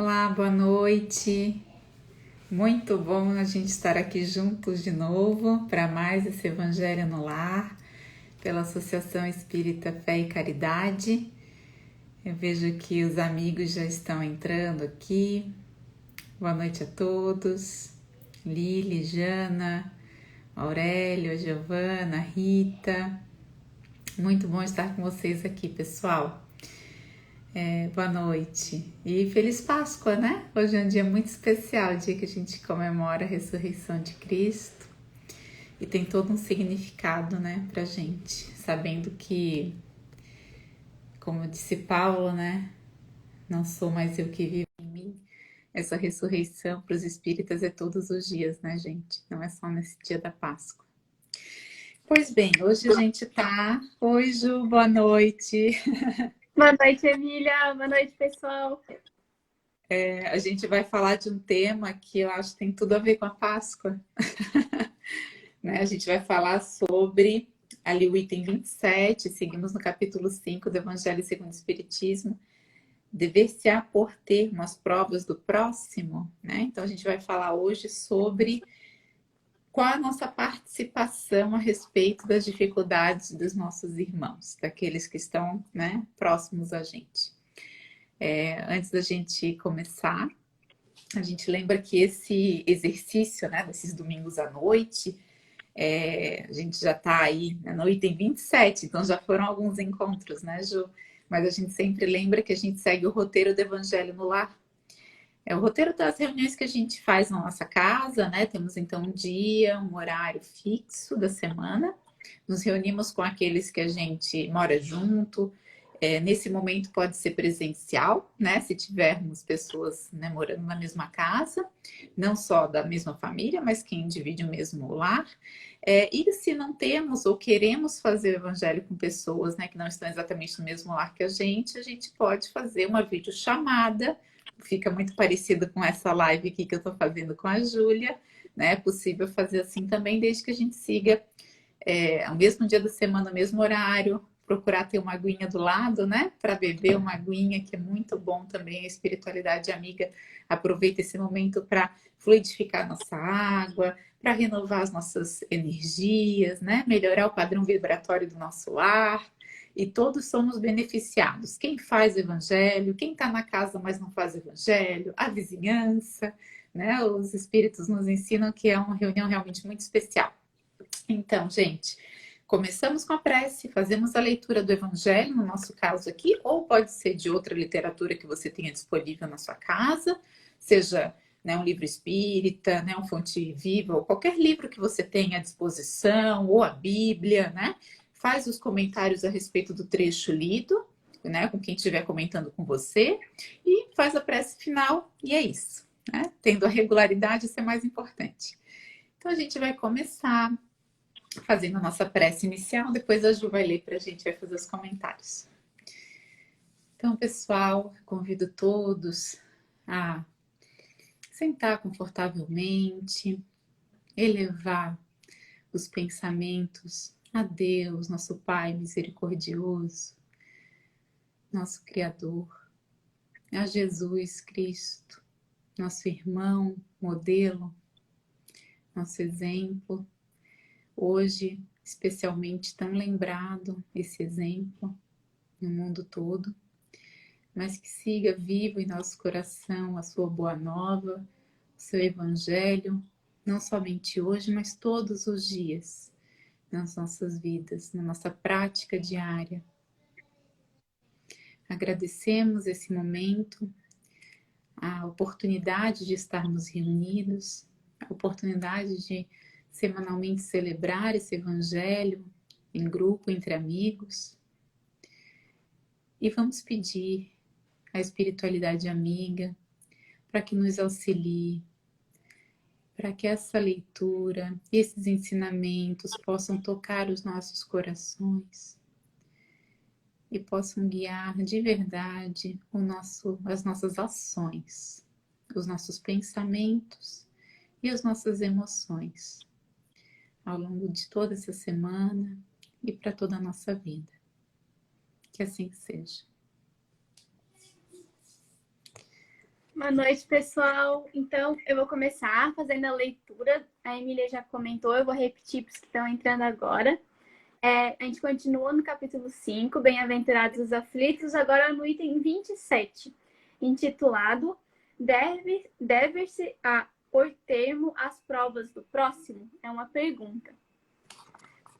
Olá, boa noite. Muito bom a gente estar aqui juntos de novo para mais esse Evangelho no Lar, pela Associação Espírita Fé e Caridade. Eu vejo que os amigos já estão entrando aqui. Boa noite a todos. Lili, Jana, Aurélio, Giovana, Rita. Muito bom estar com vocês aqui, pessoal. Boa noite e Feliz Páscoa, né? Hoje é um dia muito especial, dia que a gente comemora a ressurreição de Cristo e tem todo um significado, né, pra gente, sabendo que, como disse Paulo, né, não sou mais eu que vivo em mim, essa ressurreição para os espíritas é todos os dias, né, gente? Não é só nesse dia da Páscoa. Pois bem, hoje a gente tá. Oi, Ju, boa noite. Boa noite, Emília. Boa noite, pessoal. A gente vai falar de um tema que eu acho que tem tudo a ver com a Páscoa, né? A gente vai falar sobre ali o item 27, seguimos no capítulo 5 do Evangelho segundo o Espiritismo, dever-se-á por termo as provas do próximo, né? Então a gente vai falar hoje sobre qual a nossa participação a respeito das dificuldades dos nossos irmãos, daqueles que estão, né, próximos a gente. Antes da gente começar, a gente lembra que esse exercício, né, desses domingos à noite, a gente já está aí no item 27, então já foram alguns encontros, né, Ju? Mas a gente sempre lembra que a gente segue o roteiro do Evangelho no Lar. É o roteiro das reuniões que a gente faz na nossa casa, né? Temos então um dia, um horário fixo da semana. Nos reunimos com aqueles que a gente mora junto. Nesse momento pode ser presencial, né? Se tivermos pessoas, né, morando na mesma casa, não só da mesma família, mas quem divide o mesmo lar. E se não temos ou queremos fazer o evangelho com pessoas, né, que não estão exatamente no mesmo lar que a gente pode fazer uma videochamada. Fica muito parecido com essa live aqui que eu estou fazendo com a Júlia, né? É possível fazer assim também, desde que a gente siga ao mesmo dia da semana, no mesmo horário, procurar ter uma aguinha do lado, né? Para beber uma aguinha, que é muito bom também. A espiritualidade amiga aproveita esse momento para fluidificar nossa água, para renovar as nossas energias, né? Melhorar o padrão vibratório do nosso lar. E todos somos beneficiados. Quem faz evangelho, quem está na casa, mas não faz evangelho, a vizinhança, né? Os espíritos nos ensinam que é uma reunião realmente muito especial. Então, gente, começamos com a prece, fazemos a leitura do Evangelho, no nosso caso aqui, ou pode ser de outra literatura que você tenha disponível na sua casa, seja, né, um livro espírita, né, um Fonte Viva, ou qualquer livro que você tenha à disposição, ou a Bíblia, né? Faz os comentários a respeito do trecho lido, né, com quem estiver comentando com você, e faz a prece final, e é isso, né? Tendo a regularidade, isso é mais importante. Então, a gente vai começar fazendo a nossa prece inicial, depois a Ju vai ler para a gente, vai fazer os comentários. Então, pessoal, convido todos a sentar confortavelmente, elevar os pensamentos a Deus, nosso Pai misericordioso, nosso Criador, a Jesus Cristo, nosso irmão, modelo, nosso exemplo. Hoje, especialmente tão lembrado esse exemplo no mundo todo, mas que siga vivo em nosso coração a sua boa nova, o seu evangelho, não somente hoje, mas todos os dias, nas nossas vidas, na nossa prática diária. Agradecemos esse momento, a oportunidade de estarmos reunidos, a oportunidade de semanalmente celebrar esse evangelho em grupo, entre amigos. E vamos pedir à espiritualidade amiga para que nos auxilie, para que essa leitura, esses ensinamentos possam tocar os nossos corações e possam guiar de verdade as nossas ações, os nossos pensamentos e as nossas emoções ao longo de toda essa semana e para toda a nossa vida. Que assim seja. Boa noite, pessoal. Então, eu vou começar fazendo a leitura. A Emília já comentou, eu vou repetir para os que estão entrando agora. A gente continua no capítulo 5, Bem-aventurados os aflitos, agora no item 27, intitulado Deve-se pôr termo às provas do próximo? É uma pergunta.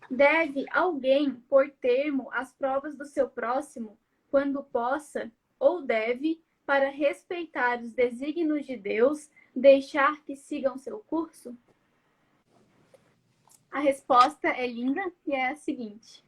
Deve alguém pôr termo às provas do seu próximo quando possa, ou deve, para respeitar os desígnios de Deus, deixar que sigam seu curso? A resposta é linda e é a seguinte: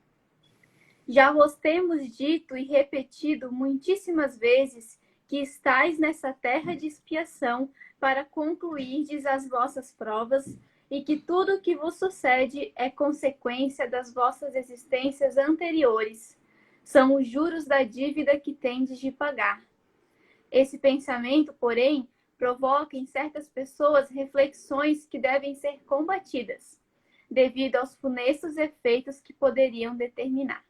já vos temos dito e repetido muitíssimas vezes que estáis nessa terra de expiação para concluirdes as vossas provas e que tudo o que vos sucede é consequência das vossas existências anteriores. São os juros da dívida que tendes de pagar. Esse pensamento, porém, provoca em certas pessoas reflexões que devem ser combatidas, devido aos funestos efeitos que poderiam determinar.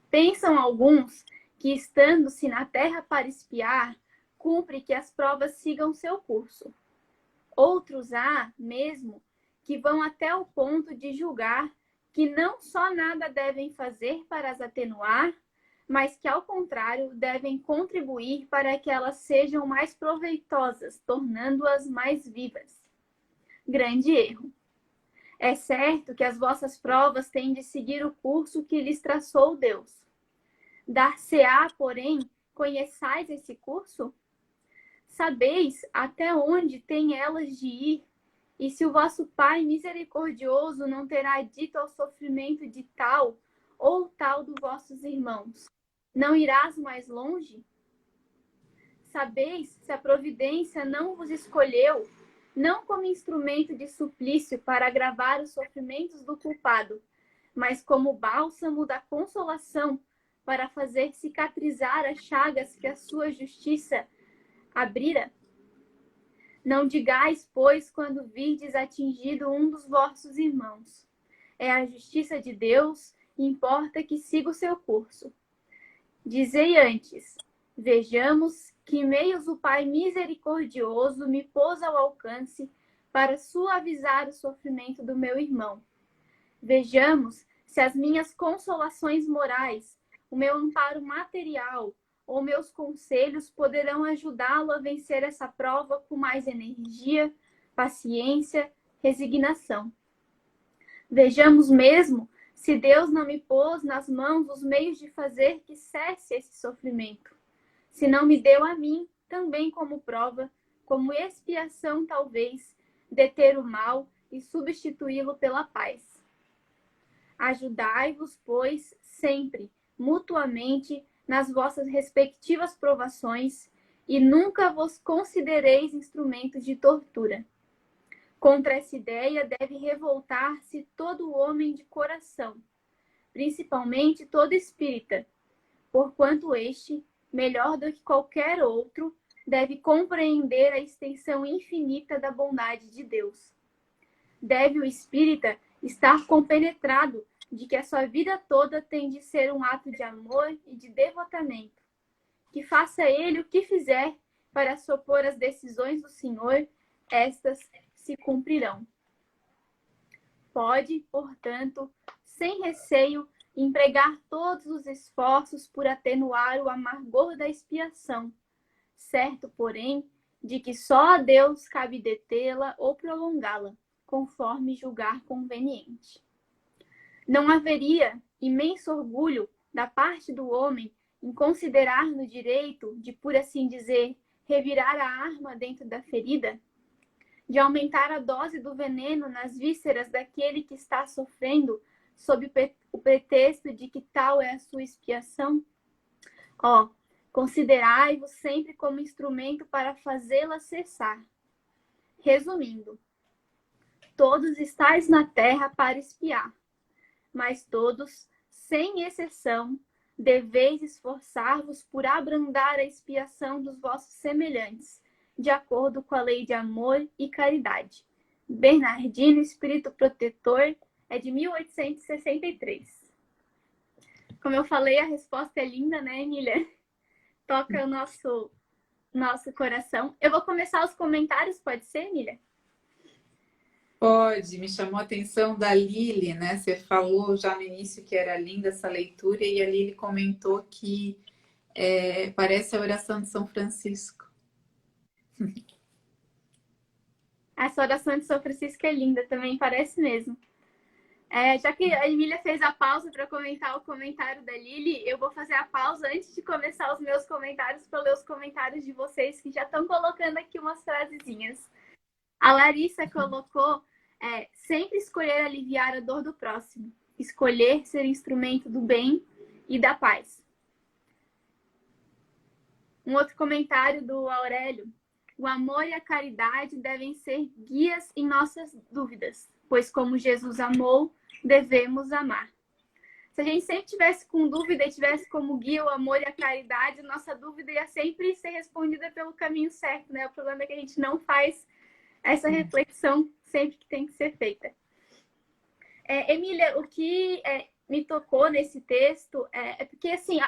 Pensam alguns que, estando-se na terra para espiar, cumpre que as provas sigam seu curso. Outros há, mesmo, que vão até o ponto de julgar que não só nada devem fazer para as atenuar, mas que, ao contrário, devem contribuir para que elas sejam mais proveitosas, tornando-as mais vivas. Grande erro. É certo que as vossas provas têm de seguir o curso que lhes traçou Deus. Dar-se-á, porém, conheçais esse curso? Sabeis até onde têm elas de ir, e se o vosso Pai misericordioso não terá dito ao sofrimento de tal ou tal dos vossos irmãos, não irás mais longe? Sabeis se a providência não vos escolheu, não como instrumento de suplício para agravar os sofrimentos do culpado, mas como bálsamo da consolação para fazer cicatrizar as chagas que a sua justiça abrira? Não digais, pois, quando virdes atingido um dos vossos irmãos: é a justiça de Deus, importa que siga o seu curso. Dizei antes: vejamos que meios o Pai misericordioso me pôs ao alcance para suavizar o sofrimento do meu irmão. Vejamos se as minhas consolações morais, o meu amparo material ou meus conselhos poderão ajudá-lo a vencer essa prova com mais energia, paciência, resignação. Vejamos mesmo se Deus não me pôs nas mãos os meios de fazer que cesse esse sofrimento, se não me deu a mim também como prova, como expiação talvez, deter o mal e substituí-lo pela paz. Ajudai-vos, pois, sempre, mutuamente, nas vossas respectivas provações, e nunca vos considereis instrumentos de tortura. Contra essa ideia deve revoltar-se todo homem de coração, principalmente todo espírita, porquanto este, melhor do que qualquer outro, deve compreender a extensão infinita da bondade de Deus. Deve o espírita estar compenetrado de que a sua vida toda tem de ser um ato de amor e de devotamento. Que faça ele o que fizer para se opor às decisões do Senhor, estas se cumprirão. Pode, portanto, sem receio, empregar todos os esforços por atenuar o amargor da expiação, certo, porém, de que só a Deus cabe detê-la ou prolongá-la, conforme julgar conveniente. Não haveria imenso orgulho da parte do homem em considerar no direito de, por assim dizer, revirar a arma dentro da ferida, de aumentar a dose do veneno nas vísceras daquele que está sofrendo sob o pretexto de que tal é a sua expiação? Considerai-vos sempre como instrumento para fazê-la cessar. Resumindo, todos estáis na terra para espiar, mas todos, sem exceção, deveis esforçar-vos por abrandar a expiação dos vossos semelhantes, de acordo com a lei de amor e caridade. Bernardino, Espírito Protetor, é de 1863. Como eu falei, a resposta é linda, né, Emília? Toca o nosso coração. Eu vou começar os comentários, pode ser, Emília? Pode, me chamou a atenção da Lili, né? Você falou já no início que era linda essa leitura, e a Lili comentou que parece a oração de São Francisco. Essa oração de São Francisco é linda também, parece mesmo. Já que a Emília fez a pausa para comentar o comentário da Lili, eu vou fazer a pausa antes de começar os meus comentários para ler os comentários de vocês que já estão colocando aqui umas frasezinhas. A Larissa colocou sempre escolher aliviar a dor do próximo, escolher ser instrumento do bem e da paz. Um outro comentário do Aurélio: o amor e a caridade devem ser guias em nossas dúvidas, pois como Jesus amou, devemos amar. Se a gente sempre tivesse com dúvida e tivesse como guia o amor e a caridade, nossa dúvida ia sempre ser respondida pelo caminho certo, né? O problema é que a gente não faz essa reflexão sempre que tem que ser feita. Emília, o que me tocou nesse texto é porque, assim,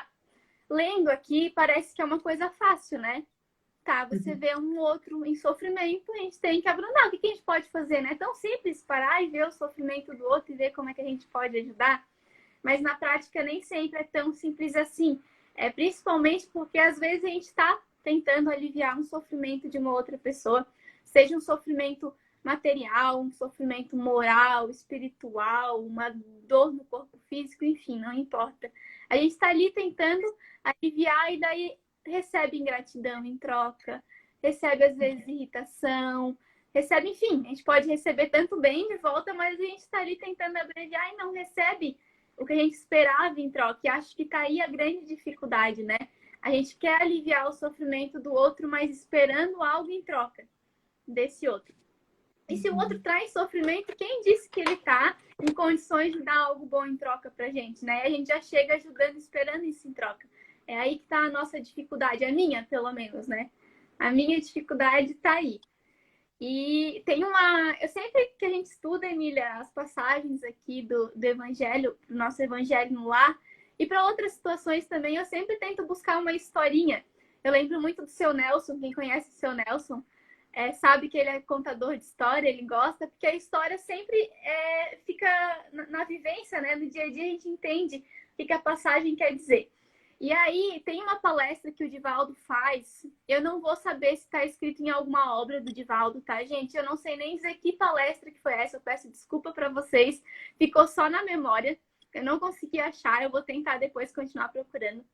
lendo aqui, parece que é uma coisa fácil, né? Tá, você vê um outro em sofrimento, a gente tem que abrandar. O que a gente pode fazer, né? É tão simples parar e ver o sofrimento do outro e ver como é que a gente pode ajudar. Mas na prática nem sempre é tão simples assim. Principalmente porque às vezes a gente está tentando aliviar um sofrimento de uma outra pessoa, seja um sofrimento material, um sofrimento moral, espiritual, uma dor no corpo físico, enfim, não importa. A gente está ali tentando aliviar e daí recebe ingratidão em troca, recebe às vezes irritação, recebe, enfim, a gente pode receber tanto bem de volta, mas a gente está ali tentando abreviar e não recebe o que a gente esperava em troca. E acho que está aí a grande dificuldade, né? A gente quer aliviar o sofrimento do outro, mas esperando algo em troca desse outro. E se o outro traz sofrimento, quem disse que ele está em condições de dar algo bom em troca pra gente, né? A gente já chega ajudando, esperando isso em troca. É aí que está a nossa dificuldade, a minha, pelo menos, né? A minha dificuldade está aí. E tem eu sempre que a gente estuda, Emília, as passagens aqui do Evangelho, do nosso Evangelho no Lar, e para outras situações também, eu sempre tento buscar uma historinha. Eu lembro muito do Seu Nelson, quem conhece o Seu Nelson, sabe que ele é contador de história, ele gosta, porque a história sempre fica na vivência, né? No dia a dia a gente entende o que a passagem quer dizer. E aí, tem uma palestra que o Divaldo faz. Eu não vou saber se está escrito em alguma obra do Divaldo, tá, gente? Eu não sei nem dizer que palestra que foi essa. Eu peço desculpa para vocês. Ficou só na memória. Eu não consegui achar. Eu vou tentar depois continuar procurando.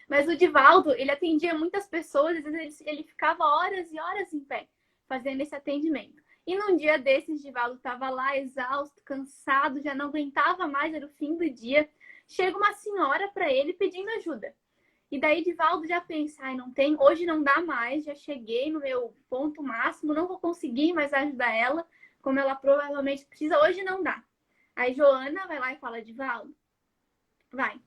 Mas o Divaldo, ele atendia muitas pessoas. Às vezes ele ficava horas e horas em pé fazendo esse atendimento. E num dia desses, Divaldo estava lá exausto, cansado, já não aguentava mais, era o fim do dia. Chega uma senhora para ele pedindo ajuda. E daí Divaldo já pensa, não tem, hoje não dá mais, já cheguei no meu ponto máximo, não vou conseguir mais ajudar ela, como ela provavelmente precisa, hoje não dá. Aí Joana vai lá e fala, Divaldo, vai,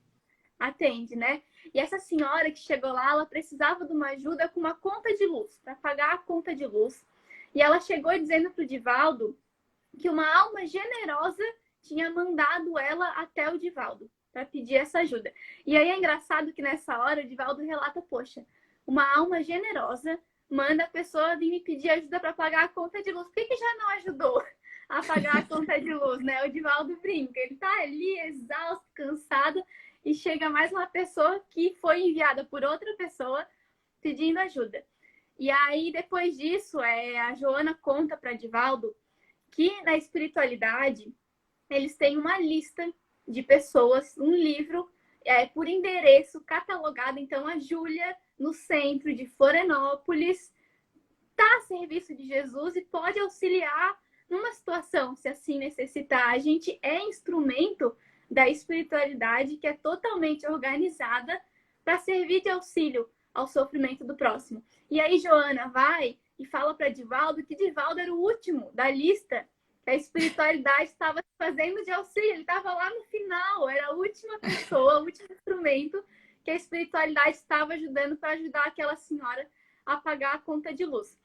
atende, né? E essa senhora que chegou lá, ela precisava de uma ajuda com uma conta de luz, para pagar a conta de luz. E ela chegou dizendo para o Divaldo que uma alma generosa tinha mandado ela até o Divaldo para pedir essa ajuda. E aí é engraçado que nessa hora o Divaldo relata, poxa, uma alma generosa manda a pessoa vir me pedir ajuda para pagar a conta de luz. Por que já não ajudou a pagar a conta de luz, né? O Divaldo brinca, ele tá ali exausto, cansado, e chega mais uma pessoa que foi enviada por outra pessoa pedindo ajuda. E aí, depois disso, a Joana conta para Divaldo que na espiritualidade eles têm uma lista de pessoas, um livro por endereço catalogado. Então, a Júlia, no centro de Florianópolis, está a serviço de Jesus e pode auxiliar numa situação, se assim necessitar. A gente é instrumento da espiritualidade que é totalmente organizada para servir de auxílio ao sofrimento do próximo. E aí, Joana vai e fala para Divaldo que Divaldo era o último da lista que a espiritualidade estava fazendo de auxílio. Ele estava lá no final, era a última pessoa, o último instrumento que a espiritualidade estava ajudando para ajudar aquela senhora a pagar a conta de luz.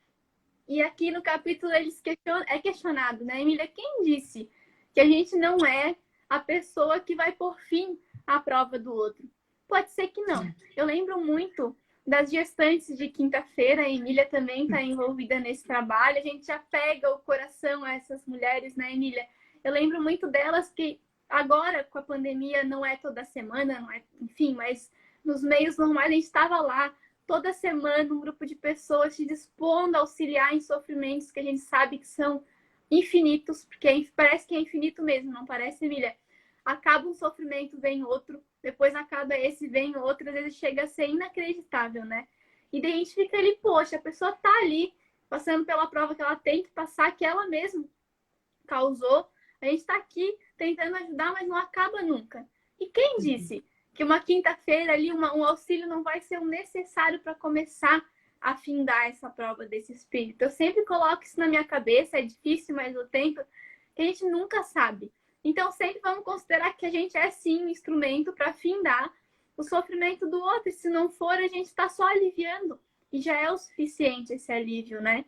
E aqui no capítulo é questionado, né, Emília? Quem disse que a gente não é a pessoa que vai pôr fim à prova do outro? Pode ser que não. Eu lembro muito das gestantes de quinta-feira, a Emília também está envolvida nesse trabalho. A gente já pega o coração a essas mulheres, né, Emília? Eu lembro muito delas que agora, com a pandemia, não é toda semana, não é, enfim, mas nos meios normais a gente estava lá toda semana, um grupo de pessoas se dispondo a auxiliar em sofrimentos que a gente sabe que são infinitos, porque parece que é infinito mesmo, não parece, Emília? Acaba um sofrimento, vem outro, depois acaba esse, vem outro, às vezes chega a ser inacreditável, né? E daí a gente fica ali, poxa, a pessoa tá ali, passando pela prova que ela tem que passar, que ela mesma causou, a gente tá aqui tentando ajudar, mas não acaba nunca. E quem disse que uma quinta-feira ali, um auxílio não vai ser o necessário para começar a findar essa prova desse espírito? Eu sempre coloco isso na minha cabeça, é difícil, mas o tempo que a gente nunca sabe. Então, sempre vamos considerar que a gente é, sim, um instrumento para findar o sofrimento do outro. E se não for, a gente está só aliviando. E já é o suficiente esse alívio, né?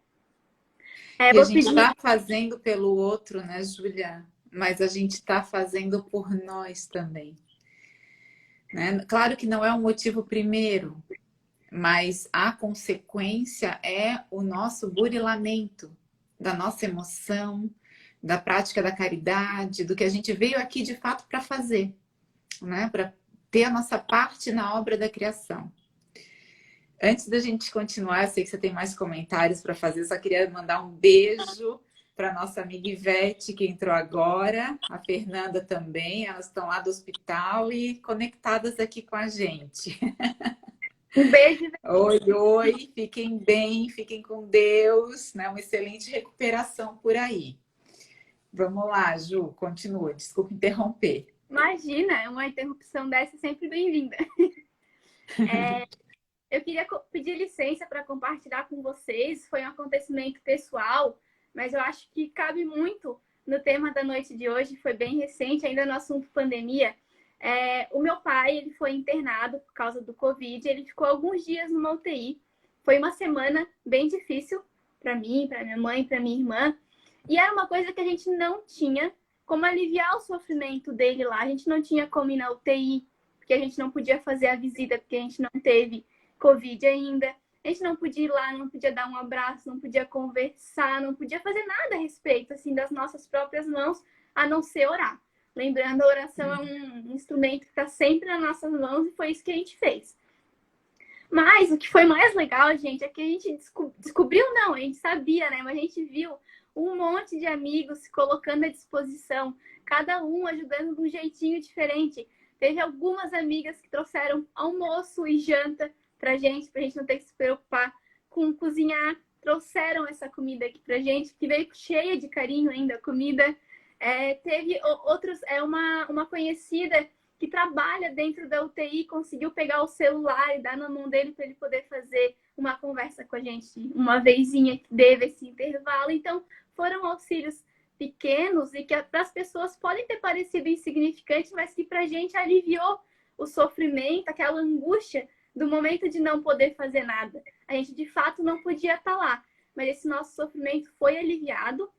E a gente está fazendo pelo outro, né, Júlia? Mas a gente está fazendo por nós também. Né? Claro que não é o motivo primeiro, mas a consequência é o nosso burilamento da nossa emoção, da prática da caridade, do que a gente veio aqui de fato para fazer, né? Para ter a nossa parte na obra da criação. Antes da gente continuar, eu sei que você tem mais comentários para fazer, eu só queria mandar um beijo para nossa amiga Ivete, que entrou agora, a Fernanda também, elas estão lá do hospital e conectadas aqui com a gente. Um beijo. Oi, oi, fiquem bem, fiquem com Deus, né? Uma excelente recuperação por aí. Vamos lá, Ju, continua, desculpa interromper. Imagina, uma interrupção dessa é sempre bem-vinda. Eu queria pedir licença para compartilhar com vocês, foi um acontecimento pessoal, mas eu acho que cabe muito no tema da noite de hoje, foi bem recente, ainda no assunto pandemia. O meu pai, ele foi internado por causa do Covid, ele ficou alguns dias numa UTI. Foi uma semana bem difícil para mim, para minha mãe, para minha irmã. E era uma coisa que a gente não tinha como aliviar o sofrimento dele lá. A gente não tinha como ir na UTI, porque a gente não podia fazer a visita, porque a gente não teve Covid ainda. A gente não podia ir lá, não podia dar um abraço, não podia conversar, não podia fazer nada a respeito assim das nossas próprias mãos, a não ser orar. Lembrando, a oração é um instrumento que está sempre nas nossas mãos e foi isso que a gente fez. Mas o que foi mais legal, gente, é que a gente descobriu, não, a gente sabia, né? Mas a gente viu um monte de amigos se colocando à disposição, cada um ajudando de um jeitinho diferente. Teve algumas amigas que trouxeram almoço e janta pra gente não ter que se preocupar com cozinhar. Trouxeram essa comida aqui pra gente, que veio cheia de carinho ainda, a comida. Teve outros, uma conhecida que trabalha dentro da UTI, conseguiu pegar o celular e dar na mão dele para ele poder fazer uma conversa com a gente uma vezinha que teve esse intervalo. Então, foram auxílios pequenos e que para as pessoas podem ter parecido insignificantes, mas que para a gente aliviou o sofrimento, aquela angústia do momento de não poder fazer nada. A gente, de fato, não podia estar lá, mas esse nosso sofrimento foi aliviado.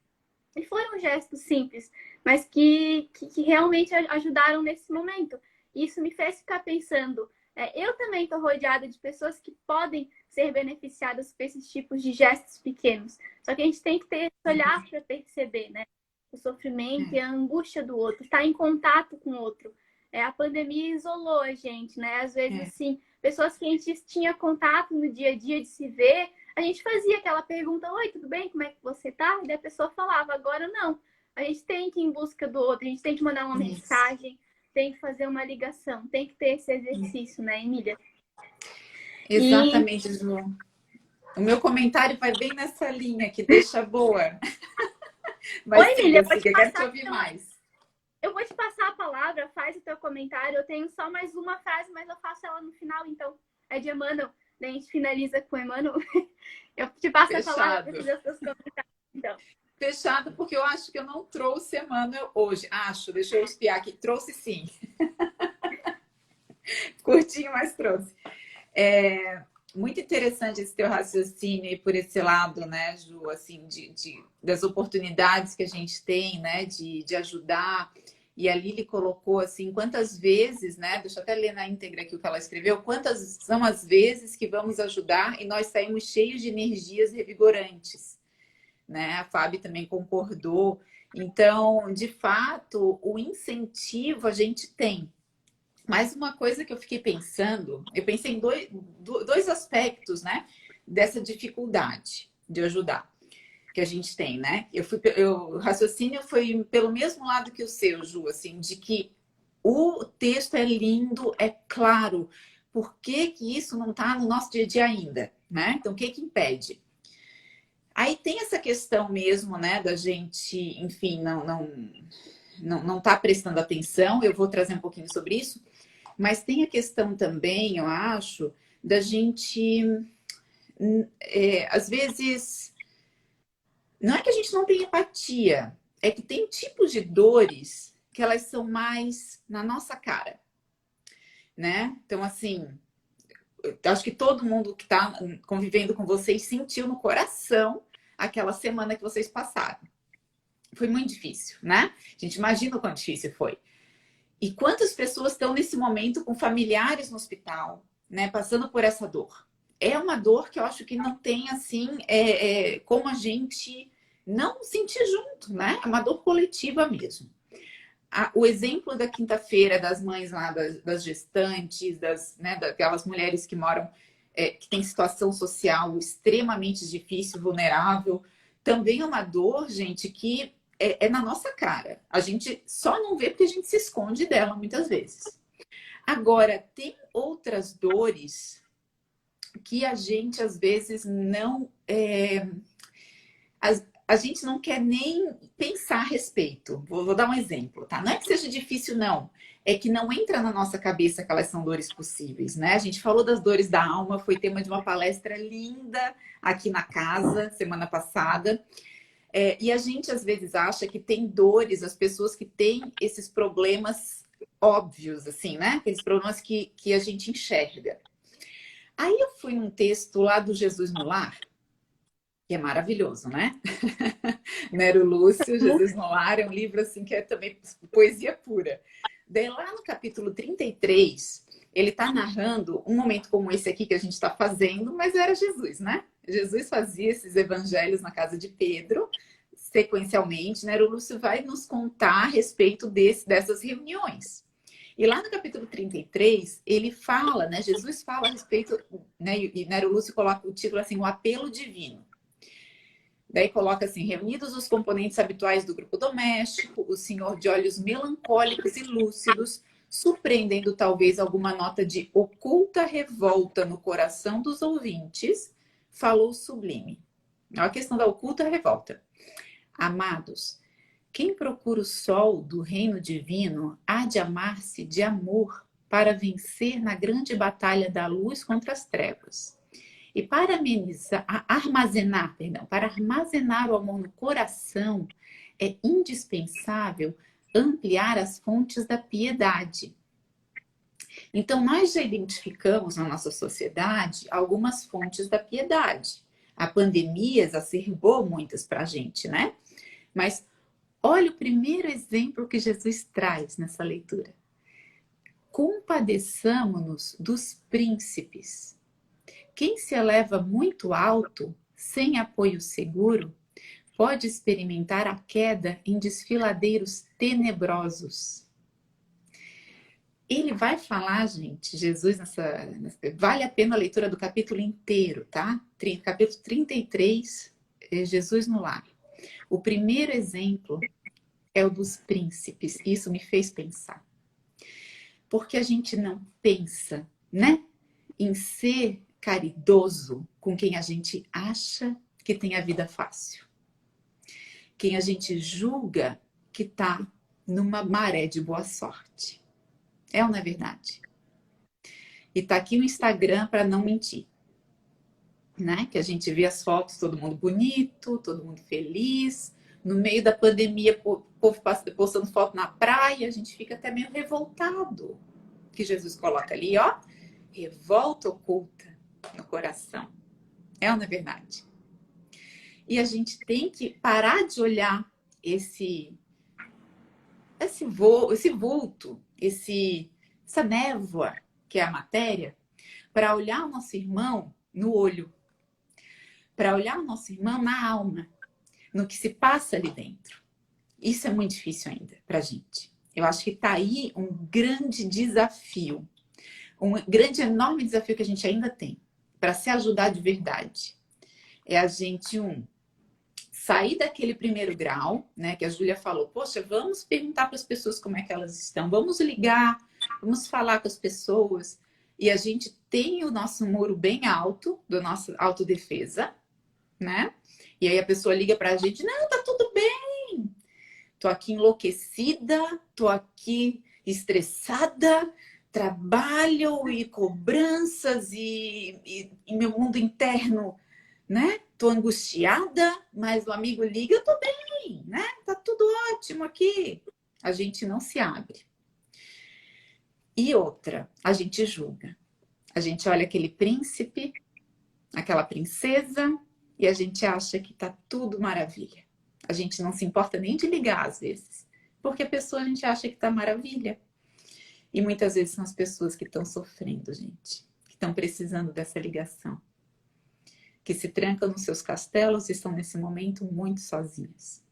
E foram gestos simples, mas que realmente ajudaram nesse momento. Isso me fez ficar pensando, eu também estou rodeada de pessoas que podem ser beneficiadas por esses tipos de gestos pequenos. Só que a gente tem que ter esse olhar para perceber, né? O sofrimento e a angústia do outro, estar em contato com o outro. A pandemia isolou a gente, né? Às vezes, assim, pessoas que a gente tinha contato no dia a dia de se ver, a gente fazia aquela pergunta, oi, tudo bem? Como é que você tá? E a pessoa falava, agora não. A gente tem que ir em busca do outro, a gente tem que mandar uma mensagem, tem que fazer uma ligação, tem que ter esse exercício, né, Emília? Exatamente, Ju. O meu comentário vai bem nessa linha, que deixa boa. Mas oi, Emília, siga, quero te ouvir mais. Eu vou te passar a palavra, faz o teu comentário. Eu tenho só mais uma frase, mas eu faço ela no final, então. É de Emmanuel. Daí a gente finaliza com Emmanuel. Eu te passo a palavra para fazer os seus comentários, então. Fechado, porque eu acho que eu não trouxe Emmanuel hoje. Deixa eu espiar aqui. Trouxe sim. Curtinho, mas trouxe. Muito interessante esse teu raciocínio e por esse lado, né, Ju, assim, das oportunidades que a gente tem, né, de ajudar. E a Lili colocou assim, quantas vezes, né? Deixa eu até ler na íntegra aqui o que ela escreveu. Quantas são as vezes que vamos ajudar e nós saímos cheios de energias revigorantes, né? A Fábio também concordou. Então, de fato, o incentivo a gente tem. Mas uma coisa que eu fiquei pensando, eu pensei em dois aspectos, né? Dessa dificuldade de ajudar que a gente tem, né? O raciocínio foi pelo mesmo lado que o seu, Ju, assim, de que o texto é lindo, é claro. Por que que isso não está no nosso dia a dia ainda, né? Então, o que que impede? Aí tem essa questão mesmo, né, da gente, enfim, não tá prestando atenção. Eu vou trazer um pouquinho sobre isso, mas tem a questão também, eu acho, da gente, às vezes, não é que a gente não tem empatia, é que tem tipos de dores que elas são mais na nossa cara, né? Então, assim, eu acho que todo mundo que está convivendo com vocês sentiu no coração aquela semana que vocês passaram. Foi muito difícil, né? A gente imagina o quão difícil foi. E quantas pessoas estão nesse momento com familiares no hospital, né? Passando por essa dor. É uma dor que eu acho que não tem, assim, como a gente não sentir junto, né? É uma dor coletiva mesmo. O exemplo da quinta-feira das mães lá, das gestantes, né, daquelas mulheres que moram, que têm situação social extremamente difícil, vulnerável, também é uma dor, gente, que é na nossa cara. A gente só não vê porque a gente se esconde dela muitas vezes. Agora, tem outras dores que a gente às vezes não. A gente não quer nem pensar a respeito. Vou dar um exemplo, tá? Não é que seja difícil, não. É que não entra na nossa cabeça que elas são dores possíveis, né? A gente falou das dores da alma, foi tema de uma palestra linda aqui na casa, semana passada. E a gente, às vezes, acha que tem dores, as pessoas que têm esses problemas óbvios, assim, né? Aqueles problemas que a gente enxerga. Aí eu fui num texto lá do Jesus no Lar, que é maravilhoso, né? Nero Lúcio, Jesus no Lar, é um livro assim que é também poesia pura. Daí lá no capítulo 33, ele está narrando um momento como esse aqui que a gente está fazendo, mas era Jesus, né? Jesus fazia esses evangelhos na casa de Pedro, sequencialmente. Nero Lúcio vai nos contar a respeito dessas reuniões. E lá no capítulo 33, ele fala, né? Jesus fala a respeito, né? E Nero Lúcio coloca o título assim, o apelo divino. Daí coloca assim, reunidos os componentes habituais do grupo doméstico, o senhor de olhos melancólicos e lúcidos, surpreendendo talvez alguma nota de oculta revolta no coração dos ouvintes, falou sublime. É a questão da oculta revolta. Amados, quem procura o sol do reino divino há de amar-se de amor para vencer na grande batalha da luz contra as trevas. E para armazenar o amor no coração, é indispensável ampliar as fontes da piedade. Então, nós já identificamos na nossa sociedade algumas fontes da piedade. A pandemia exacerbou muitas para a gente, né? Mas olha o primeiro exemplo que Jesus traz nessa leitura. Compadeçamo-nos dos príncipes. Quem se eleva muito alto, sem apoio seguro, pode experimentar a queda em desfiladeiros tenebrosos. Ele vai falar, gente, Jesus, vale a pena a leitura do capítulo inteiro, tá? Capítulo 33, Jesus no lar. O primeiro exemplo é o dos príncipes. Isso me fez pensar. Porque a gente não pensa, né, em ser caridoso com quem a gente acha que tem a vida fácil. Quem a gente julga que está numa maré de boa sorte. É ou não é verdade? E tá aqui o Instagram para não mentir. Né? Que a gente vê as fotos, todo mundo bonito, todo mundo feliz. No meio da pandemia, o povo postando foto na praia, a gente fica até meio revoltado. Que Jesus coloca ali, ó, revolta oculta no coração. É ou não é verdade? E a gente tem que parar de olhar esse vulto, essa névoa que é a matéria, para olhar o nosso irmão no olho, para olhar o nosso irmão na alma, no que se passa ali dentro. Isso é muito difícil ainda para a gente. Eu acho que está aí um grande desafio, um grande, enorme desafio que a gente ainda tem para se ajudar de verdade. É a gente, sair daquele primeiro grau, né, que a Júlia falou, poxa, vamos perguntar para as pessoas como é que elas estão, vamos ligar, vamos falar com as pessoas, e a gente tem o nosso muro bem alto, da nossa autodefesa, né? E aí a pessoa liga para a gente, não, tá tudo bem, tô aqui enlouquecida, tô aqui estressada, trabalho e cobranças e meu mundo interno, né? Tô angustiada, mas o amigo liga, eu tô bem, né? Tá tudo ótimo aqui. A gente não se abre. E outra, a gente julga. A gente olha aquele príncipe, aquela princesa, e a gente acha que tá tudo maravilha. A gente não se importa nem de ligar às vezes, porque a pessoa a gente acha que tá maravilha. E muitas vezes são as pessoas que estão sofrendo, gente, que estão precisando dessa ligação, que se trancam nos seus castelos e estão nesse momento muito sozinhas,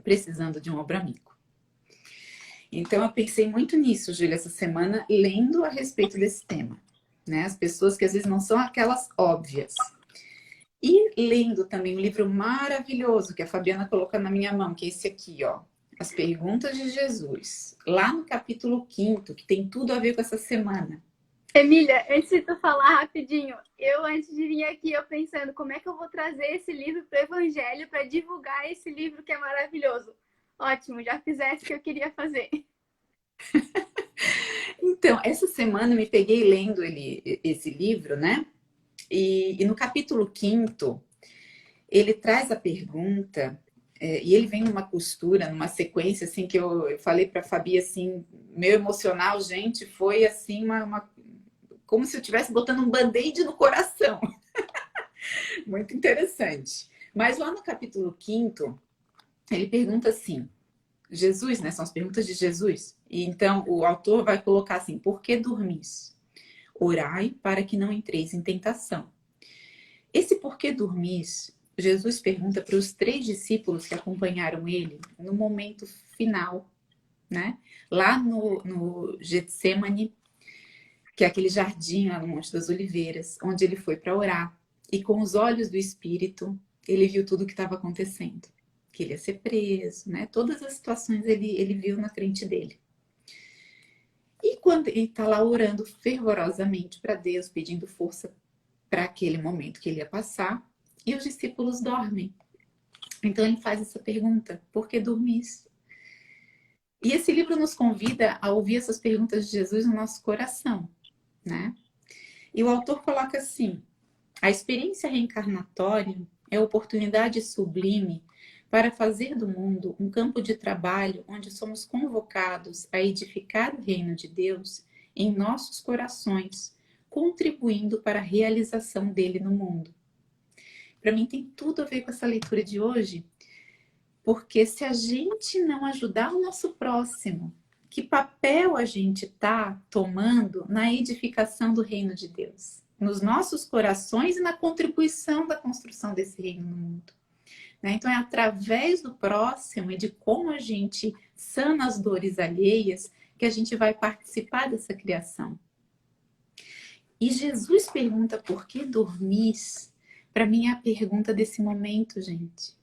precisando de um ombro amigo. Então eu pensei muito nisso, Júlia, essa semana, lendo a respeito desse tema, né? As pessoas que às vezes não são aquelas óbvias. E lendo também um livro maravilhoso que a Fabiana colocou na minha mão, que é esse aqui, ó. As Perguntas de Jesus, lá no capítulo 5º, que tem tudo a ver com essa semana. Emília, antes de tu falar rapidinho, antes de vir aqui, eu pensando como é que eu vou trazer esse livro para o Evangelho, para divulgar esse livro que é maravilhoso. Ótimo, já fizesse o que eu queria fazer. Então, essa semana eu me peguei lendo esse livro, né? E no capítulo 5º, ele traz a pergunta, e ele vem numa costura, numa sequência, assim, que eu falei para a Fabi, assim, meu emocional, gente, foi assim, como se eu estivesse botando um band-aid no coração. Muito interessante. Mas lá no capítulo 5º, ele pergunta assim, Jesus, né? São as perguntas de Jesus. E então o autor vai colocar assim, por que dormis? Orai para que não entreis em tentação. Esse porquê dormis, Jesus pergunta para os 3 discípulos que acompanharam ele no momento final, né? Lá no Getsemane, que é aquele jardim lá no Monte das Oliveiras, onde ele foi para orar. E com os olhos do Espírito, ele viu tudo o que estava acontecendo. Que ele ia ser preso, né? Todas as situações ele viu na frente dele. E quando ele está lá orando fervorosamente para Deus, pedindo força para aquele momento que ele ia passar, e os discípulos dormem. Então ele faz essa pergunta: por que dormis? E esse livro nos convida a ouvir essas perguntas de Jesus no nosso coração, né? E o autor coloca assim: a experiência reencarnatória é a oportunidade sublime para fazer do mundo um campo de trabalho onde somos convocados a edificar o reino de Deus em nossos corações, contribuindo para a realização dele no mundo. Para mim tem tudo a ver com essa leitura de hoje, porque se a gente não ajudar o nosso próximo, que papel a gente está tomando na edificação do reino de Deus? Nos nossos corações e na contribuição da construção desse reino no mundo. Né? Então é através do próximo e de como a gente sana as dores alheias que a gente vai participar dessa criação. E Jesus pergunta por que dormis? Para mim é a pergunta desse momento, gente.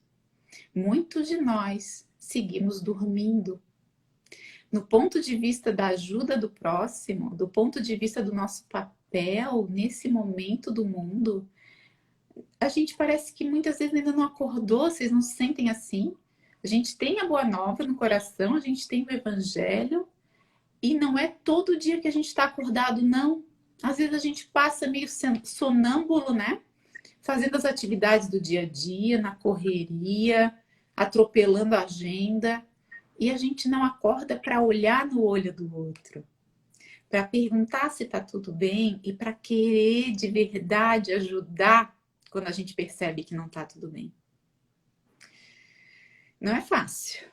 Muitos de nós seguimos dormindo. No ponto de vista da ajuda do próximo, do ponto de vista do nosso papel nesse momento do mundo, a gente parece que muitas vezes ainda não acordou. Vocês não se sentem assim? A gente tem a boa nova no coração, a gente tem o evangelho, e não é todo dia que a gente está acordado, não. Às vezes a gente passa meio sonâmbulo, né? Fazendo as atividades do dia a dia, na correria, atropelando a agenda, e a gente não acorda para olhar no olho do outro, para perguntar se está tudo bem e para querer de verdade ajudar quando a gente percebe que não está tudo bem. Não é fácil.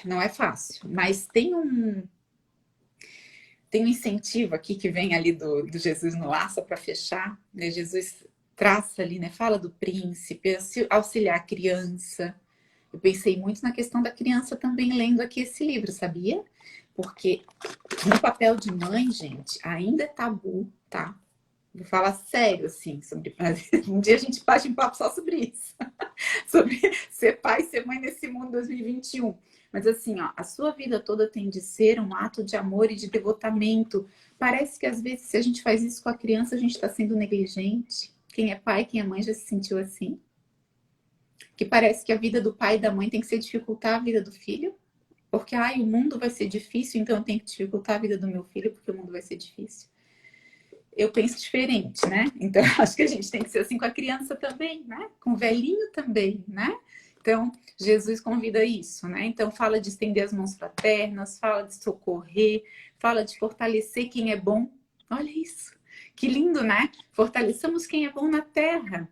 não é fácil, mas tem um incentivo aqui que vem ali do Jesus no Lar, só para fechar, né? Jesus traça ali, né? Fala do príncipe, auxiliar a criança. Eu pensei muito na questão da criança também lendo aqui esse livro, sabia? Porque no papel de mãe, gente, ainda é tabu, tá? Vou falar sério, assim, sobre... Um dia a gente bate um papo só sobre isso. Sobre ser pai e ser mãe nesse mundo 2021. Mas assim, ó, a sua vida toda tem de ser um ato de amor e de devotamento. Parece que às vezes, se a gente faz isso com a criança, a gente está sendo negligente. Quem é pai, quem é mãe já se sentiu assim? Que parece que a vida do pai e da mãe tem que ser dificultar a vida do filho. Porque, ai, o mundo vai ser difícil, então eu tenho que dificultar a vida do meu filho porque o mundo vai ser difícil. Eu penso diferente, né? Então, acho que a gente tem que ser assim com a criança também, né? Com o velhinho também, né? Então, Jesus convida isso, né? Então, fala de estender as mãos fraternas, fala de socorrer, fala de fortalecer quem é bom. Olha isso, que lindo, né? Fortaleçamos quem é bom na terra.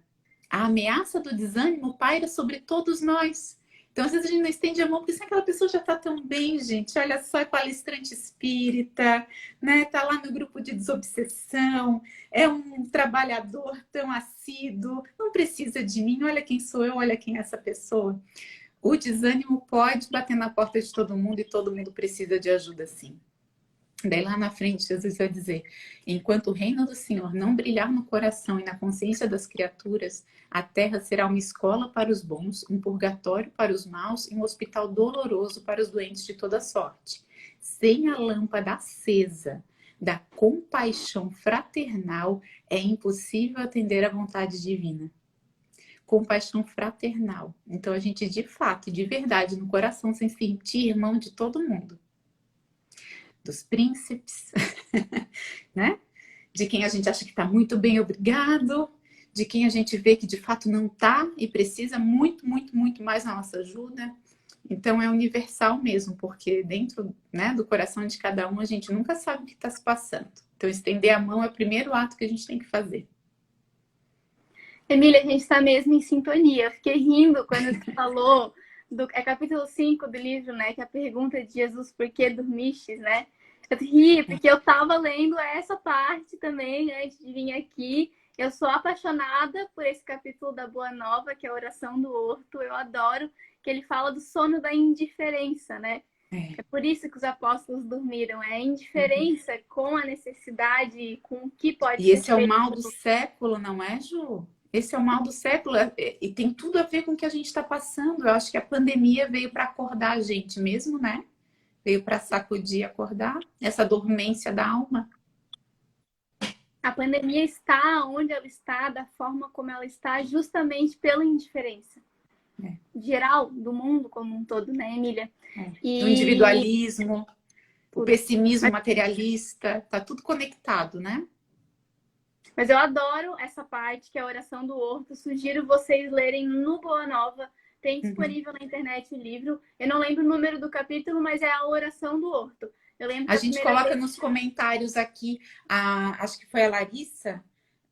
A ameaça do desânimo paira sobre todos nós. Então, às vezes a gente não estende a mão, porque se aquela pessoa já está tão bem, gente, olha só, é palestrante espírita, né? Tá lá no grupo de desobsessão, é um trabalhador tão assíduo, não precisa de mim, olha quem sou eu, olha quem é essa pessoa. O desânimo pode bater na porta de todo mundo e todo mundo precisa de ajuda, sim. Daí lá na frente, Jesus vai dizer: enquanto o reino do Senhor não brilhar no coração e na consciência das criaturas, a terra será uma escola para os bons, um purgatório para os maus e um hospital doloroso para os doentes de toda sorte. Sem a lâmpada acesa da compaixão fraternal, é impossível atender à vontade divina. Compaixão fraternal. Então a gente, de fato, de verdade, no coração, sem sentir irmão de todo mundo. Dos príncipes, né? De quem a gente acha que está muito bem, obrigado. De quem a gente vê que de fato não está e precisa muito, muito, muito mais da nossa ajuda. Então é universal mesmo, porque dentro, né, do coração de cada um a gente nunca sabe o que está se passando. Então estender a mão é o primeiro ato que a gente tem que fazer. Emília, a gente está mesmo em sintonia. Eu fiquei rindo quando você falou é capítulo 5 do livro, né? Que é a pergunta de Jesus, por que dormistes, né? Eu ri, porque eu estava lendo essa parte também antes de vir aqui. Eu sou apaixonada por esse capítulo da Boa Nova, que é a oração do horto. Eu adoro que ele fala do sono da indiferença, né? É por isso que os apóstolos dormiram. É a indiferença com a necessidade, com o que pode E ser esse é o feito. mal do século, não é, Ju? Esse é o mal do século e tem tudo a ver com o que a gente está passando. Eu acho que a pandemia veio para acordar a gente mesmo, né? Veio para sacudir, acordar essa dormência da alma. A pandemia está onde ela está, da forma como ela está, justamente pela indiferença geral do mundo como um todo, né, Emília? O individualismo, o pessimismo materialista, tá tudo conectado, né? Mas eu adoro essa parte, que é a oração do horto. Sugiro vocês lerem no Boa Nova. Tem disponível na internet o livro. Eu não lembro o número do capítulo, mas é a oração do horto. Eu lembro a gente coloca vez... nos comentários aqui, acho que foi a Larissa,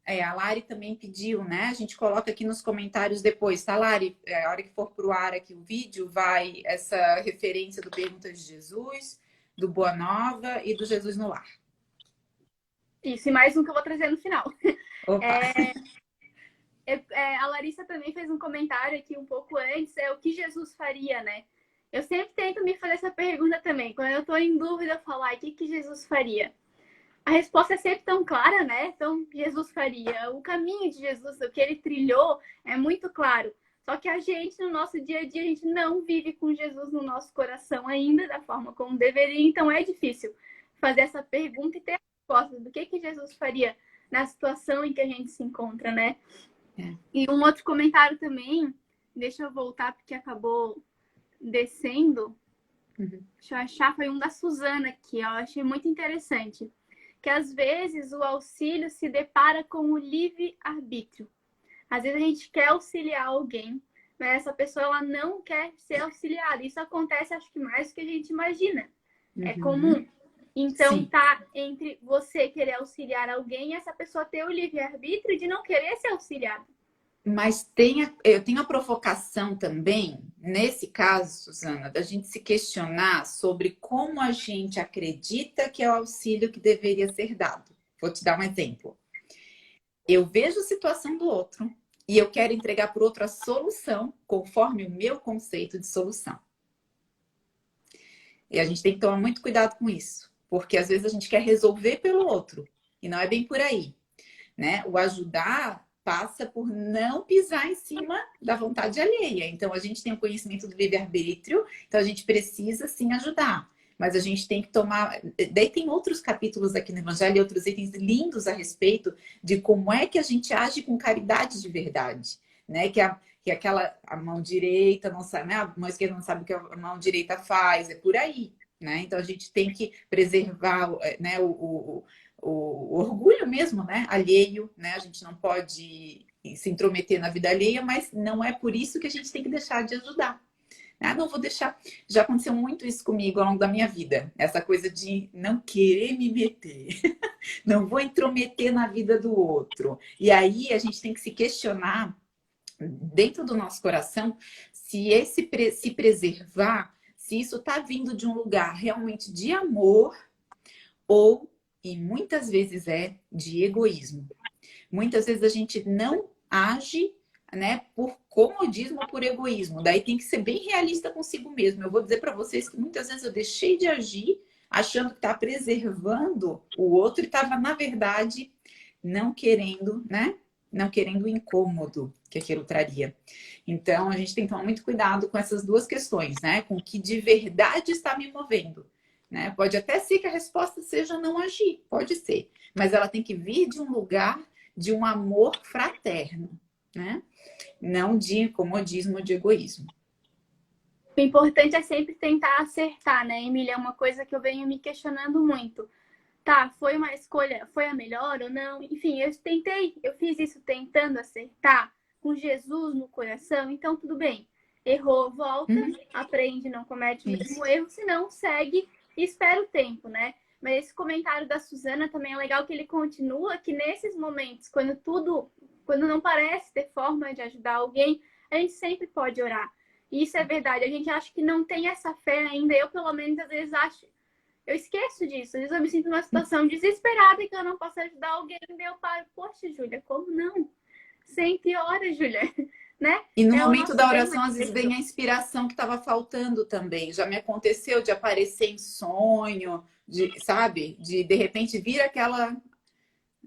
a Lari também pediu, né? A gente coloca aqui nos comentários depois, tá, Lari? A hora que for pro ar aqui o vídeo, vai essa referência do Pergunta de Jesus, do Boa Nova e do Jesus no Lar. Isso, e mais um que eu vou trazer no final. Opa. A Larissa também fez um comentário aqui um pouco antes, o que Jesus faria, né? Eu sempre tento me fazer essa pergunta também. Quando eu tô em dúvida, eu falo, o que Jesus faria? A resposta é sempre tão clara, né? Então, Jesus faria. O caminho de Jesus, o que ele trilhou, é muito claro. Só que a gente, no nosso dia a dia, a gente não vive com Jesus no nosso coração ainda da forma como deveria. Então, é difícil fazer essa pergunta e ter a resposta do que Jesus faria na situação em que a gente se encontra, né? E um outro comentário também, deixa eu voltar porque acabou descendo. Deixa eu achar, foi um da Suzana aqui, ó. Eu achei muito interessante. Que às vezes o auxílio se depara com o livre-arbítrio. Às vezes a gente quer auxiliar alguém, mas essa pessoa ela não quer ser auxiliada. Isso acontece, acho que mais do que a gente imagina. É comum. Então, sim, tá entre você querer auxiliar alguém e essa pessoa ter o livre-arbítrio de não querer ser auxiliada. Mas eu tenho a provocação também nesse caso, Suzana, da gente se questionar sobre como a gente acredita que é o auxílio que deveria ser dado. Vou te dar um exemplo. Eu vejo a situação do outro e eu quero entregar para o outro a solução conforme o meu conceito de solução. E a gente tem que tomar muito cuidado com isso, porque às vezes a gente quer resolver pelo outro e não é bem por aí, né? O ajudar passa por não pisar em cima da vontade alheia. Então a gente tem o conhecimento do livre-arbítrio, então a gente precisa sim ajudar. Mas a gente tem que tomar. Daí tem outros capítulos aqui no Evangelho e outros itens lindos a respeito de como é que a gente age com caridade de verdade, né? Que aquela a mão direita não sabe, né? A mão esquerda não sabe o que a mão direita faz, é por aí, né? Então a gente tem que preservar, né, o orgulho mesmo, né? Alheio, né? A gente não pode se intrometer na vida alheia, mas não é por isso que a gente tem que deixar de ajudar. Ah, não vou deixar. Já aconteceu muito isso comigo ao longo da minha vida. Essa coisa de não querer me meter. Não vou intrometer na vida do outro. E aí a gente tem que se questionar dentro do nosso coração se se preservar, se isso está vindo de um lugar realmente de amor ou, e muitas vezes de egoísmo. Muitas vezes a gente não age, né, por comodismo ou por egoísmo. Daí tem que ser bem realista consigo mesmo. Eu vou dizer para vocês que muitas vezes eu deixei de agir achando que está preservando o outro e estava, na verdade, não querendo, né? Não querendo o incômodo que aquilo traria. Então, a gente tem que tomar muito cuidado com essas duas questões, né? Com o que de verdade está me movendo. Né? Pode até ser que a resposta seja não agir, pode ser. Mas ela tem que vir de um lugar de um amor fraterno, né? Não de comodismo, de egoísmo. O importante é sempre tentar acertar, né, Emília? É uma coisa que eu venho me questionando muito. Tá, foi uma escolha, foi a melhor ou não? Enfim, eu fiz isso tentando acertar com Jesus no coração, então tudo bem. Errou, volta, aprende, não comete o mesmo erro, senão segue e espera o tempo, né? Mas esse comentário da Suzana também é legal que ele continua que nesses momentos, quando não parece ter forma de ajudar alguém, a gente sempre pode orar. E isso é verdade, a gente acha que não tem essa fé ainda, eu pelo menos às vezes acho. Eu esqueço disso. Às vezes eu me sinto numa situação desesperada que eu não posso ajudar alguém. Daí eu paro, poxa, Júlia, como não? Sente e ora, Júlia. Né? E no É o momento nosso da bem oração, às vezes vem a inspiração que estava faltando também. Já me aconteceu de aparecer em sonho, sabe? De repente vir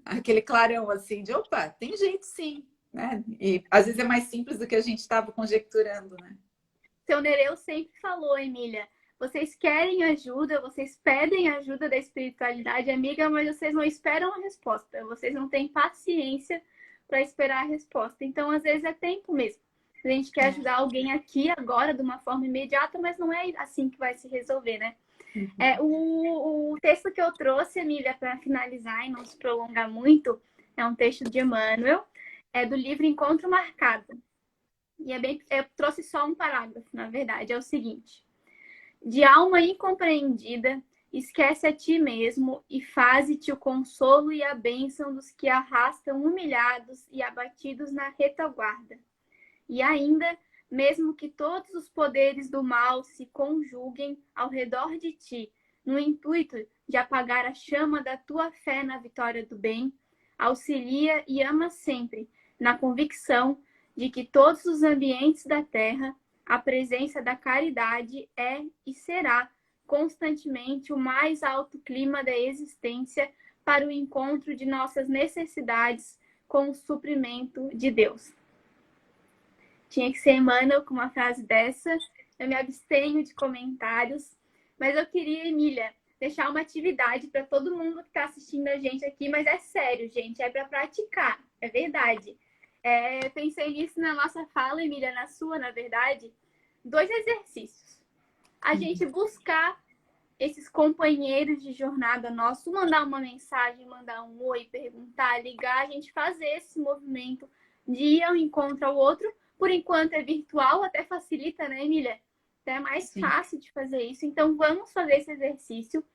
aquele clarão assim, de opa, tem jeito sim, né? E às vezes é mais simples do que a gente estava conjecturando, né? Seu Nereu sempre falou, Emília, vocês querem ajuda, vocês pedem ajuda da espiritualidade amiga, mas vocês não esperam a resposta, vocês não têm paciência para esperar a resposta. Então, às vezes é tempo mesmo. A gente quer ajudar alguém aqui, agora, de uma forma imediata, mas não é assim que vai se resolver, né? O texto que eu trouxe, Emília, para finalizar e não se prolongar muito, é um texto de Emmanuel, é do livro Encontro Marcado. E eu trouxe só um parágrafo, na verdade, é o seguinte: de alma incompreendida, esquece a ti mesmo e faze-te o consolo e a bênção dos que arrastam humilhados e abatidos na retaguarda. E ainda, mesmo que todos os poderes do mal se conjuguem ao redor de ti, no intuito de apagar a chama da tua fé na vitória do bem, auxilia e ama sempre, na convicção de que todos os ambientes da terra, a presença da caridade é e será constantemente o mais alto clima da existência para o encontro de nossas necessidades com o suprimento de Deus. Tinha que ser Emmanuel com uma frase dessa. Eu me abstenho de comentários, mas eu queria, Emília, deixar uma atividade para todo mundo que está assistindo a gente aqui, mas é sério, gente, é para praticar, é verdade. Pensei nisso na nossa fala, Emília, na sua, na verdade. 2 exercícios. A gente buscar esses companheiros de jornada nossos, mandar uma mensagem, mandar um oi, perguntar, ligar, a gente fazer esse movimento de ir ao encontro ao outro. Por enquanto é virtual, até facilita, né, Emília? Até é mais fácil de fazer isso. Então, vamos fazer esse exercício.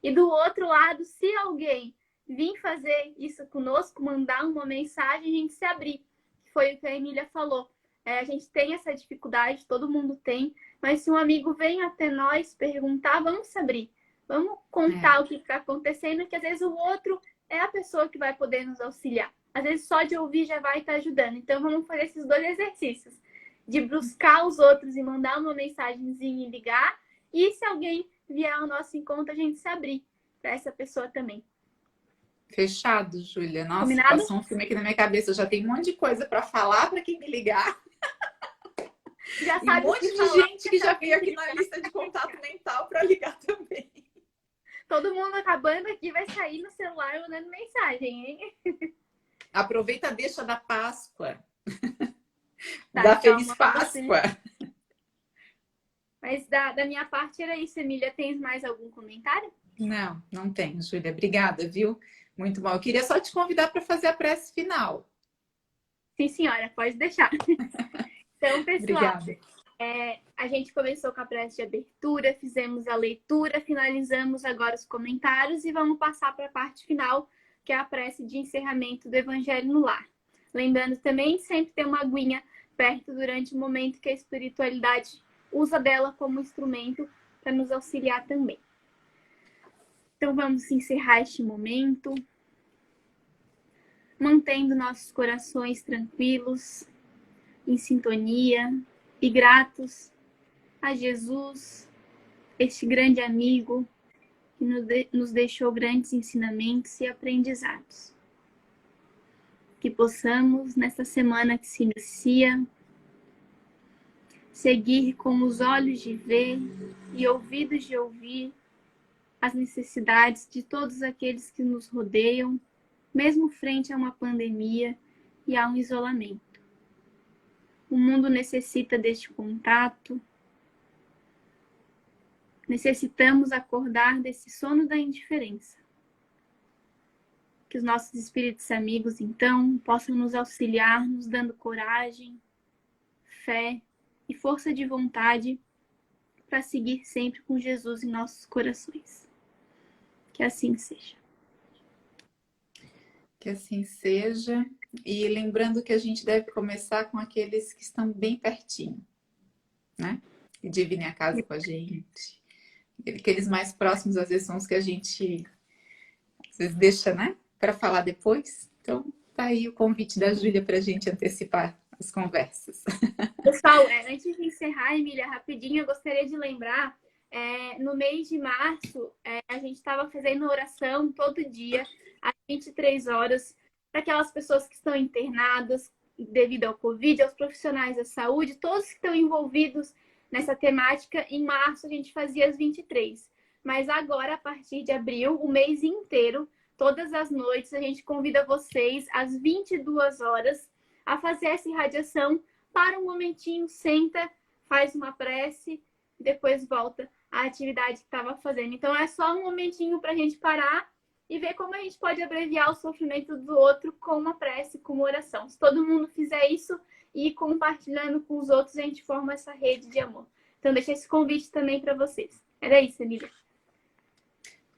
E do outro lado, se alguém vir fazer isso conosco, mandar uma mensagem, a gente se abrir. Foi o que a Emília falou. A gente tem essa dificuldade, todo mundo tem, mas se um amigo vem até nós perguntar, vamos se abrir. Vamos contar o que está acontecendo, que às vezes o outro é a pessoa que vai poder nos auxiliar. Às vezes só de ouvir já vai estar ajudando. Então vamos fazer esses dois exercícios. De buscar os outros e mandar uma mensagenzinha e ligar. E se alguém vier ao nosso encontro, a gente se abrir para essa pessoa também. Fechado, Júlia. Nossa, Combinado? passou um filme aqui na minha cabeça. Eu já tenho um monte de coisa para falar para quem me ligar. Já E sabe um monte de gente que já veio aqui na lista de contato mental para ligar também. Todo mundo acabando aqui vai sair no celular mandando mensagem, hein? Aproveita a deixa da Páscoa. Tá, da então, Feliz Páscoa. Mas da minha parte era isso, Emília. Tens mais algum comentário? Não, não tenho, Júlia. Obrigada, viu? Muito bom. Eu queria só te convidar para fazer a prece final. Sim, senhora, pode deixar. Então, pessoal, Obrigada. A gente começou com a prece de abertura, fizemos a leitura, finalizamos agora os comentários e vamos passar para a parte final, que é a prece de encerramento do Evangelho no Lar. Lembrando também, sempre ter uma aguinha perto durante o momento que a espiritualidade usa dela como instrumento para nos auxiliar também. Então, vamos encerrar este momento, mantendo nossos corações tranquilos, em sintonia e gratos a Jesus, este grande amigo que nos deixou grandes ensinamentos e aprendizados. Que possamos, nesta semana que se inicia, seguir com os olhos de ver e ouvidos de ouvir as necessidades de todos aqueles que nos rodeiam, mesmo frente a uma pandemia e a um isolamento. O mundo necessita deste contato. Necessitamos acordar desse sono da indiferença. Que os nossos espíritos amigos, então, possam nos auxiliar, nos dando coragem, fé e força de vontade para seguir sempre com Jesus em nossos corações. Que assim seja. Que assim seja. E lembrando que a gente deve começar com aqueles que estão bem pertinho, né? Que dividem a casa com a gente. Aqueles mais próximos, às vezes, são os que a gente às vezes deixa, né? Para falar depois. Então, tá aí o convite da Júlia para a gente antecipar as conversas. Pessoal, antes de encerrar, Emília, rapidinho, eu gostaria de lembrar, no mês de março, a gente estava fazendo oração todo dia, às 23 horas, para aquelas pessoas que estão internadas devido ao Covid, aos profissionais da saúde, todos que estão envolvidos nessa temática. Em março, a gente fazia às 23. Mas agora, a partir de abril, o mês inteiro, todas as noites, a gente convida vocês às 22 horas a fazer essa irradiação. Para um momentinho, senta, faz uma prece, depois volta à atividade que estava fazendo. Então, é só um momentinho para a gente parar e ver como a gente pode abreviar o sofrimento do outro com uma prece, com uma oração. Se todo mundo fizer isso e ir compartilhando com os outros, a gente forma essa rede de amor. Então, deixa esse convite também para vocês. Era isso, Emília.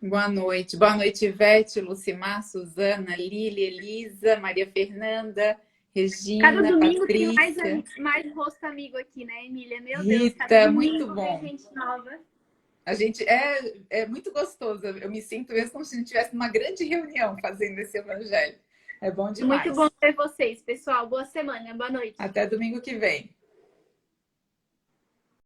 Boa noite. Boa noite, Ivete, Lucimar, Suzana, Lili, Elisa, Maria Fernanda, Regina, cada domingo Patrícia. Tem mais rosto amigo aqui, né, Emília? Meu Rita, Deus, cada domingo muito bom. tem gente nova. A gente é muito gostoso. Eu me sinto mesmo como se a gente estivesse numa grande reunião fazendo esse evangelho. É bom demais. Muito bom ter vocês, pessoal. Boa semana, boa noite. Até domingo que vem.